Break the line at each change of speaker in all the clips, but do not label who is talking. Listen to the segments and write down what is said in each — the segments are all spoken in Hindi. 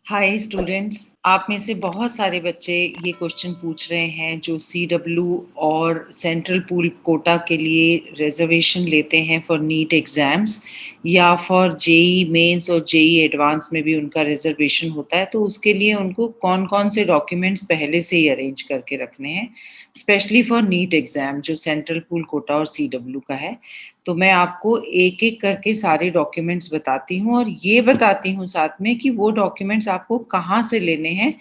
हाय स्टूडेंट्स, आप में से बहुत सारे बच्चे ये क्वेश्चन पूछ रहे हैं जो सीडब्ल्यू और सेंट्रल पूल कोटा के लिए रिजर्वेशन लेते हैं फॉर नीट एग्जाम्स या फॉर जेई मेंस और जेई एडवांस में भी उनका रिजर्वेशन होता है। तो उसके लिए उनको कौन-कौन से डॉक्यूमेंट्स पहले से ही अरेंज करके रखने हैं, स्पेशली फॉर नीट एग्जाम जो सेंट्रल पूल कोटा और सीडब्ल्यू का है। तो मैं आपको एक-एक करके सारे डॉक्यूमेंट्स बताती हूँ और ये बताती हूँ साथ में कि वो डॉक्यूमेंट्स आपको कहाँ से लेने हैं,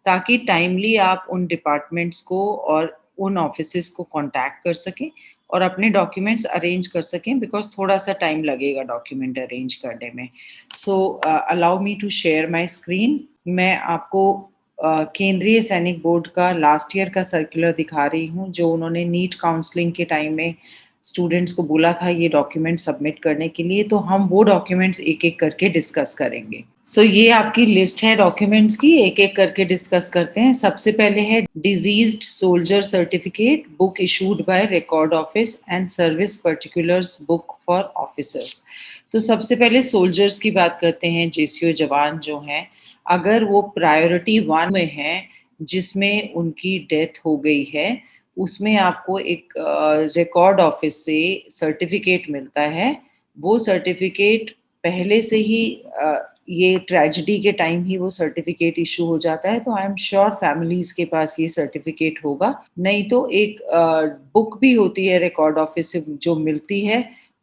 ताकि टाइमली आप उन डिपार्टमेंट्स को और उन ऑफिसेज़ को कॉन्टैक्ट कर सकें और अपने डॉक्यूमेंट्स अरेंज कर सकें बिकॉज़ थोड़ा-सा टाइम लगेगा डॉक्यूमेंट अरेंज करने में। So allow me to share my screen. मैं आपको केंद्रीय सैनिक बोर्ड का लास्ट ईयर का सर्कुलर दिखा रही हूँ, जो उन्होंने नीट काउंसलिंग के टाइम में स्टूडेंट्स को बोला था ये डॉक्यूमेंट सबमिट करने के लिए, तो हम वो डॉक्यूमेंट्स एक-एक करके डिस्कस करेंगे। सो ये आपकी लिस्ट है डॉक्यूमेंट्स की, एक-एक करके डिस्कस करते हैं। सबसे पहले है diseased soldier certificate, book issued by record office and service particulars book for officers. तो सबसे पहले सोल्जर्स की बात करते हैं, जेसीओ जवान जो हैं, अगर वो प्रायोरिटी 1 में हैं, जिसमें उनकी डेथ हो गई है, उसमें आपको एक रिकॉर्ड ऑफिस से सर्टिफिकेट मिलता है। वो सर्टिफिकेट पहले से ही ये ट्रेजेडी के टाइम ही वो सर्टिफिकेट इशू हो जाता है, तो आई एम श्योर फैमिलीज के पास ये सर्टिफिकेट होगा। नहीं तो एक बुक भी होती है रिकॉर्ड ऑफिस से जो मिलती है,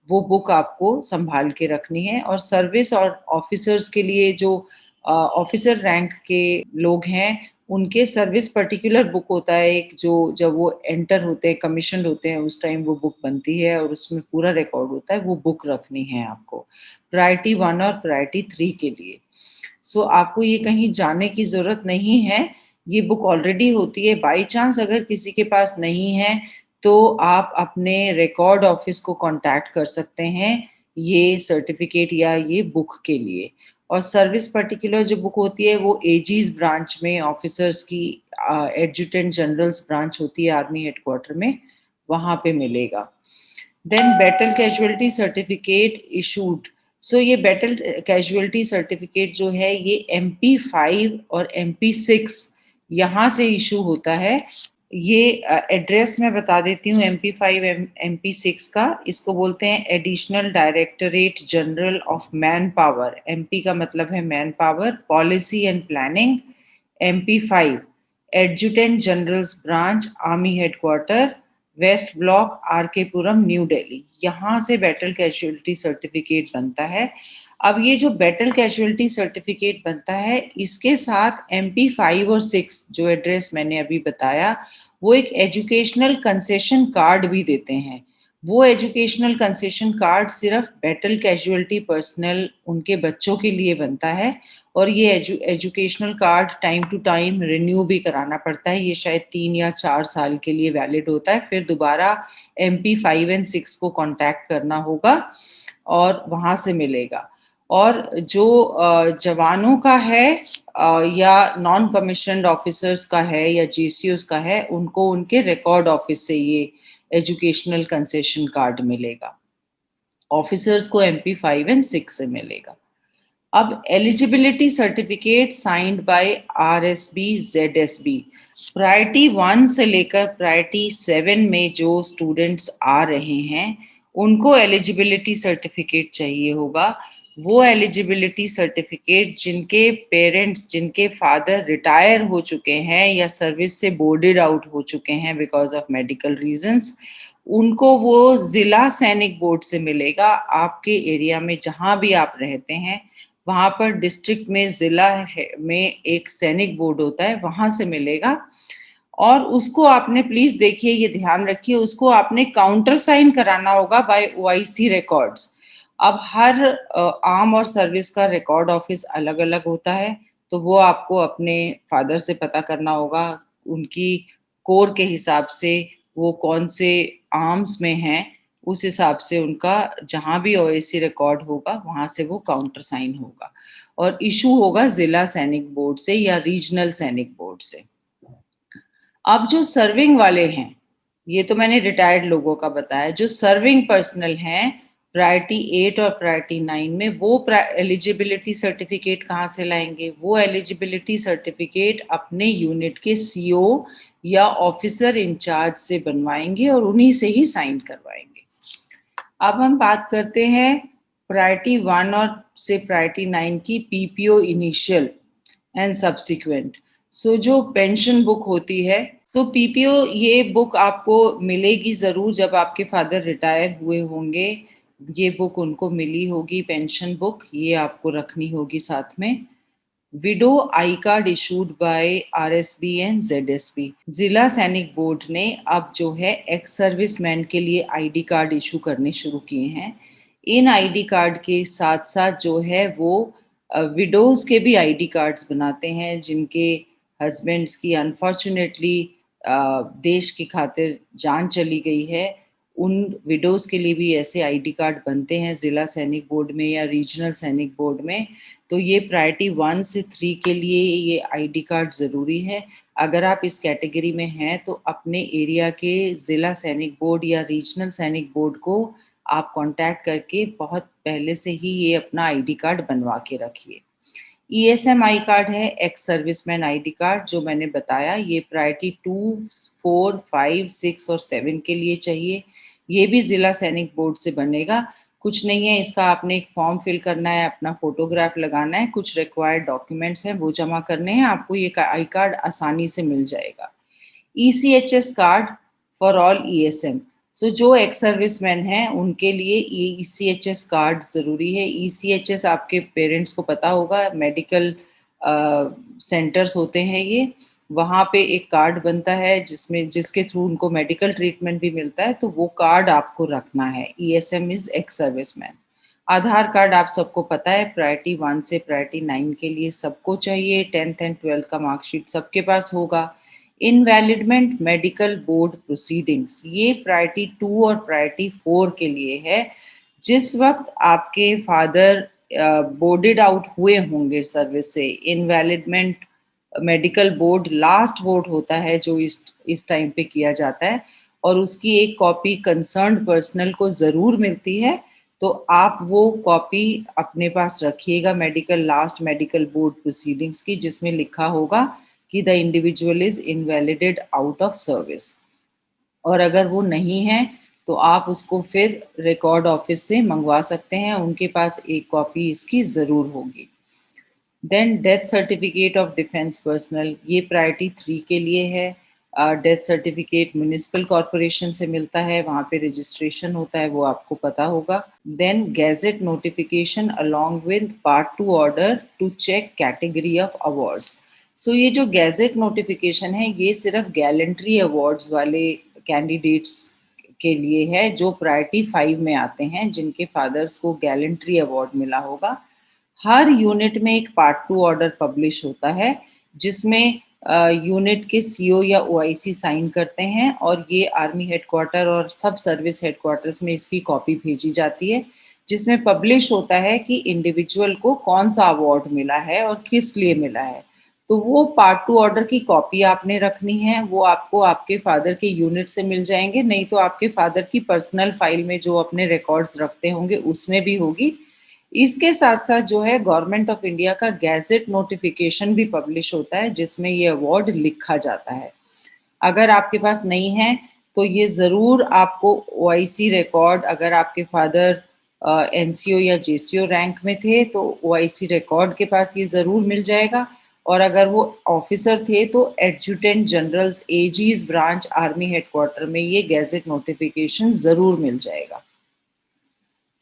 वो बुक आपको संभाल के रखनी है। और सर्विस और ऑफिसर्स के लिए जो ऑफिसर रैंक के लोग हैं, उनके सर्विस पर्टिकुलर बुक होता है एक, जो जब वो एंटर होते हैं, कमीशन्ड होते हैं, उस टाइम वो बुक बनती है और उसमें पूरा रिकॉर्ड होता है, वो बुक रखनी है आपको, प्रायोरिटी 1 और प्रायोरिटी 3 के लिए। सो आपको ये कहीं जाने की ज़रूरत नहीं है, ये बुक ऑलरेडी होती है। बाय चांस अगर किसी के पास नहीं है, तो आप अपने रिकॉर्ड ऑफिस को कॉन्टैक्ट कर सकते हैं, ये सर्टिफिकेट या ये बुक के लिए। और सर्विस पर्टिकुलर जो बुक होती है वो एजीज ब्रांच में ऑफिसर्स की एडजुटेंट जनरल्स ब्रांच होती है आर्मी हेडक्वार्टर में, वहाँ पे मिलेगा। Then battle casualty certificate issued. So ये बैटल कैजुअलिटी सर्टिफिकेट जो है ये MP5 और MP6 यहाँ से इशू होता है। ये एड्रेस मैं बता देती हूँ MP5 MP6 का। इसको बोलते हैं additional directorate general of man power. MP का मतलब है man power, policy and planning. MP5 adjutant generals branch, army headquarter, west block, RK Puram, New Delhi. यहाँ से बैटल कैजुअलिटी सर्टिफिकेट बनता है। अब ये जो बैटल कैजुअलिटी सर्टिफिकेट बनता है, इसके साथ MP5 और 6 जो एड्रेस मैंने अभी बताया, वो एक एजुकेशनल कंसेशन कार्ड भी देते हैं। वो एजुकेशनल कंसेशन कार्ड सिर्फ बैटल कैजुअलिटी पर्सनल उनके बच्चों के लिए बनता है और ये educational card time to time renew भी कराना पड़ता है। ये शायद 3 या 4 साल के लिए वैलिड होता है। फिर दोबारा MP5 एंड 6 को कॉन्टैक्ट करना होगा और वहाँ से मिलेगा। और जो जवानों का है या नॉन कमीशन्ड ऑफिसर्स का है या जीसीओस का है, उनको उनके रिकॉर्ड ऑफिस से ये एजुकेशनल कंसेशन कार्ड मिलेगा। ऑफिसर्स को MP5 एंड 6 से मिलेगा। अब eligibility certificate signed by RSB ZSB, priority 1 से लेकर प्रायोरिटी 7 में जो स्टूडेंट्स आ रहे हैं, उनको एलिजिबिलिटी सर्टिफिकेट चाहिए होगा। वो एलिजिबिलिटी सर्टिफिकेट जिनके पेरेंट्स, जिनके फादर रिटायर हो चुके हैं या सर्विस से बोर्डेड आउट हो चुके हैं बिकॉज ऑफ मेडिकल रीजंस, उनको वो जिला सैनिक बोर्ड से मिलेगा। आपके एरिया में जहां भी आप रहते हैं, वहां पर डिस्ट्रिक्ट में, जिला में एक सैनिक बोर्ड होता है, वहां से मिलेगा। और उसको आपने, प्लीज देखिए, ये ध्यान रखिए, उसको आपने काउंटर साइन कराना होगा बाय OIC रिकॉर्ड्स। अब हर आर्म और सर्विस का रिकॉर्ड ऑफिस अलग अलग होता है, तो वो आपको अपने फादर से पता करना होगा, उनकी कोर के हिसाब से वो कौन से आर्म्स में हैं, उस हिसाब से उनका जहां भी OIC रिकॉर्ड होगा वहां से वो काउंटर साइन होगा और इशू होगा जिला सैनिक बोर्ड से या रीजनल सैनिक बोर्ड से। अब जो सर्विंग वाले हैं, ये तो मैंने रिटायर्ड लोगों का बताया, जो सर्विंग पर्सनल हैं, प्रायोरिटी 8 और प्रायोरिटी 9 में वो एलिजिबिलिटी सर्टिफिकेट कहाँ से लाएंगे? वो एलिजिबिलिटी सर्टिफिकेट अपने यूनिट के सीओ या ऑफिसर इंचार्ज से बनवाएंगे और उन्हीं से ही साइन करवाएंगे। अब हम बात करते हैं प्रायोरिटी 1 और से प्रायोरिटी 9 की, पीपीओ इनिशियल एंड सब्सिक्वेंट। सो जो पेंशन बुक होती है, तो पीपीओ ये बुक आपको मिलेगी जरूर जब आपके फादर रिटायर हुए होंगे। ये बुक उनको मिली होगी, पेंशन बुक, ये आपको रखनी होगी साथ में। Widow I card issued by RSB and ZSB. जिला सैनिक बोर्ड ने अब जो है एक्स सर्विसमैन के लिए आईडी कार्ड इशू करने शुरू किए हैं। इन आईडी कार्ड के साथ साथ जो है वो विडोज के भी आईडी कार्ड्स बनाते हैं जिनके हस्बैंड्स की अनफॉर्चुनेटली देश की खातिर जान चली गई है। उन विडोज के लिए भी ऐसे आईडी कार्ड बनते हैं जिला सैनिक बोर्ड में या रीजनल सैनिक बोर्ड में। तो ये प्रायोरिटी 1 से 3 के लिए ये आईडी कार्ड ज़रूरी है। अगर आप इस कैटेगरी में हैं तो अपने एरिया के ज़िला सैनिक बोर्ड या रीजनल सैनिक बोर्ड को आप कांटेक्ट करके बहुत पहले से ही ये अपना आईडी कार्ड बनवा के रखिए। ईएसएम आई कार्ड है, एक्स सर्विसमैन आईडी कार्ड, जो मैंने बताया, ये प्रायोरिटी 2, 4, 5, 6 और 7 के लिए चाहिए। ये भी जिला सैनिक बोर्ड से बनेगा। कुछ नहीं है, इसका आपने एक फॉर्म फिल करना है, अपना फोटोग्राफ लगाना है, कुछ रिक्वायर्ड डॉक्यूमेंट्स हैं वो जमा करने हैं, आपको ये आई कार्ड आसानी से मिल जाएगा। ECHS card for all ESM. So जो एक्स सर्विसमैन हैं उनके लिए ये ईसीएचएस कार्ड ज़रूरी है। ईसीएचएस आपके पेरेंट्स को पता होगा, मेडिकल सेंटर्स होते हैं ये, वहाँ पे एक कार्ड बनता है जिसमें जिसके थ्रू उनको मेडिकल ट्रीटमेंट भी मिलता है, तो वो कार्ड आपको रखना है। ESM is ex serviceman. Aadhaar card आप सबको पता है, प्रायोरिटी 1 से प्रायोरिटी 9 के लिए सबको चाहिए। 10th एंड 12th का मार्कशीट सबके पास होगा। इनवैलिडमेंट मेडिकल बोर्ड प्रोसीडिंग्स, ये प्रायोरिटी 2 और प्रायोरिटी 4 के लिए है। जिस वक्त आपके फादर बोर्डेड आउट हुए होंगे सर्विस से, इनवैलिडमेंट मेडिकल बोर्ड लास्ट वोट होता है जो इस टाइम पे किया जाता है, और उसकी एक कॉपी कंसर्न्ड पर्सनल को ज़रूर मिलती है। तो आप वो कॉपी अपने पास रखिएगा, लास्ट मेडिकल बोर्ड प्रोसीडिंग्स की, जिसमें लिखा होगा कि the individual is invalided out of service. और अगर वो नहीं है तो आप उसको फिर रिकॉर्ड ऑफिस से मंगवा सकते हैं, उनके पास एक कॉपी इसकी ज़रूर होगी। Then death certificate of defence personal, ये प्रायोरिटी 3 के लिए है। डेथ सर्टिफिकेट म्यूनिसिपल कॉरपोरेशन से मिलता है, वहाँ पे रजिस्ट्रेशन होता है, वो आपको पता होगा। Then gazette notification along with part 2 order to check category of awards. So ये जो गैजेट नोटिफिकेशन है ये सिर्फ गैलेंट्री अवार्ड्स वाले कैंडिडेट्स के लिए है जो प्रायोरिटी 5 में आते हैं, जिनके फादर्स को गैलेंट्री अवार्ड मिला होगा। हर यूनिट में एक पार्ट 2 ऑर्डर पब्लिश होता है जिसमें यूनिट के सीओ या ओआईसी साइन करते हैं, और ये आर्मी हेडक्वार्टर और सब सर्विस हेडक्वार्टर्स में इसकी कॉपी भेजी जाती है, जिसमें पब्लिश होता है कि इंडिविजुअल को कौन सा अवार्ड मिला है और किस लिए मिला है। तो वो पार्ट 2 ऑर्डर की कॉपी आपने रखनी है, वो आपको आपके फादर के यूनिट से मिल जाएंगे, नहीं तो आपके फादर की पर्सनल फाइल में जो अपने रिकॉर्ड्स रखते होंगे उसमें भी होगी। इसके साथ साथ जो है गवर्नमेंट ऑफ इंडिया का गैजेट नोटिफिकेशन भी पब्लिश होता है जिसमें ये अवार्ड लिखा जाता है। अगर आपके पास नहीं है तो ये ज़रूर आपको ओआईसी रिकॉर्ड, अगर आपके फादर एनसीओ या जेसीओ रैंक में थे तो ओआईसी रिकॉर्ड के पास ये ज़रूर मिल जाएगा, और अगर वो ऑफिसर थे तो adjutant generals aegis branch army headquarter में ये गैजेट नोटिफिकेशन ज़रूर मिल जाएगा।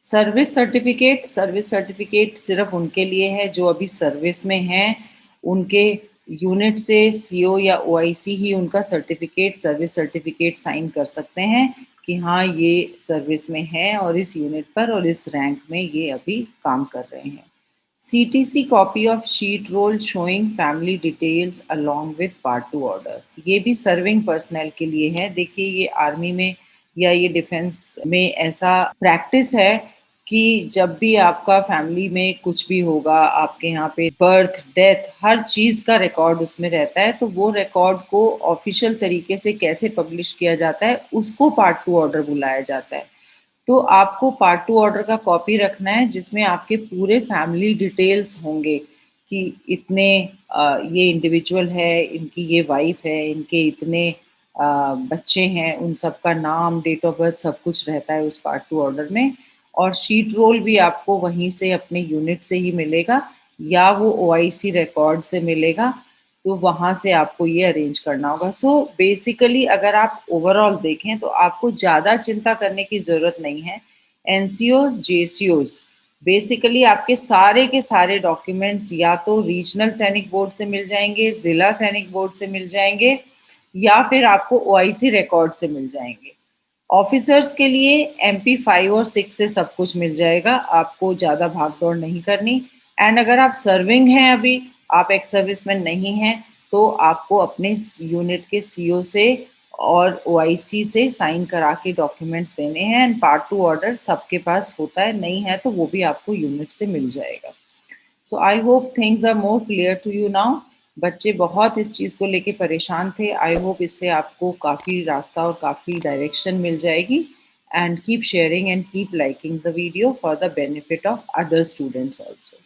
सर्विस सर्टिफिकेट सिर्फ उनके लिए है जो अभी सर्विस में हैं, उनके यूनिट से सीओ या ओआईसी ही उनका सर्विस सर्टिफिकेट साइन कर सकते हैं कि हाँ ये सर्विस में है और इस यूनिट पर और इस रैंक में ये अभी काम कर रहे हैं। CTC copy of sheet roll showing family details along with part 2 order, ये भी सर्विंग पर्सनल के लिए है। देखिए ये आर्मी में या ये डिफेंस में ऐसा प्रैक्टिस है कि जब भी आपका फैमिली में कुछ भी होगा, आपके यहाँ पे बर्थ डेथ हर चीज़ का रिकॉर्ड उसमें रहता है, तो वो रिकॉर्ड को ऑफिशियल तरीके से कैसे पब्लिश किया जाता है उसको पार्ट 2 ऑर्डर बुलाया जाता है। तो आपको पार्ट 2 ऑर्डर का कॉपी रखना है जिसमें आपके पूरे फैमिली डिटेल्स होंगे कि इतने ये इंडिविजुअल है, इनकी ये वाइफ है, इनके इतने बच्चे हैं, उन सबका नाम, डेट ऑफ बर्थ सब कुछ रहता है उस पार्ट 2 ऑर्डर में। और शीट रोल भी आपको वहीं से अपने यूनिट से ही मिलेगा या वो ओआईसी रिकॉर्ड से मिलेगा, तो वहाँ से आपको ये अरेंज करना होगा। सो बेसिकली अगर आप ओवरऑल देखें तो आपको ज़्यादा चिंता करने की ज़रूरत नहीं है। एनसीओज़, जेसीओज़ बेसिकली आपके सारे के सारे डॉक्यूमेंट्स या तो रीजनल सैनिक बोर्ड से मिल जाएँगे, ज़िला सैनिक बोर्ड से मिल जाएँगे या फिर आपको ओआईसी रिकॉर्ड से मिल जाएँगे। ऑफिसर्स के लिए एमपी 5 और 6 से सब कुछ मिल जाएगा, आपको ज़्यादा भाग-दौड़ नहीं करनी। एंड अगर आप सर्विंग हैं अभी, आप एक्स सर्विसमैन नहीं हैं, तो आपको अपने यूनिट के सीओ से और ओआईसी से साइन करा के डॉक्यूमेंट्स देने हैं एंड पार्ट 2 ऑर्डर सबके पास होता है, नहीं है तो वो भी आपको यूनिट से मिल जाएगा। So I hope things are more clear to you now. बच्चे बहुत इस चीज़ को लेके परेशान थे। आई होप इससे आपको काफ़ी रास्ता और काफ़ी डायरेक्शन मिल जाएगी। And keep sharing and keep liking the video for the benefit of other students also.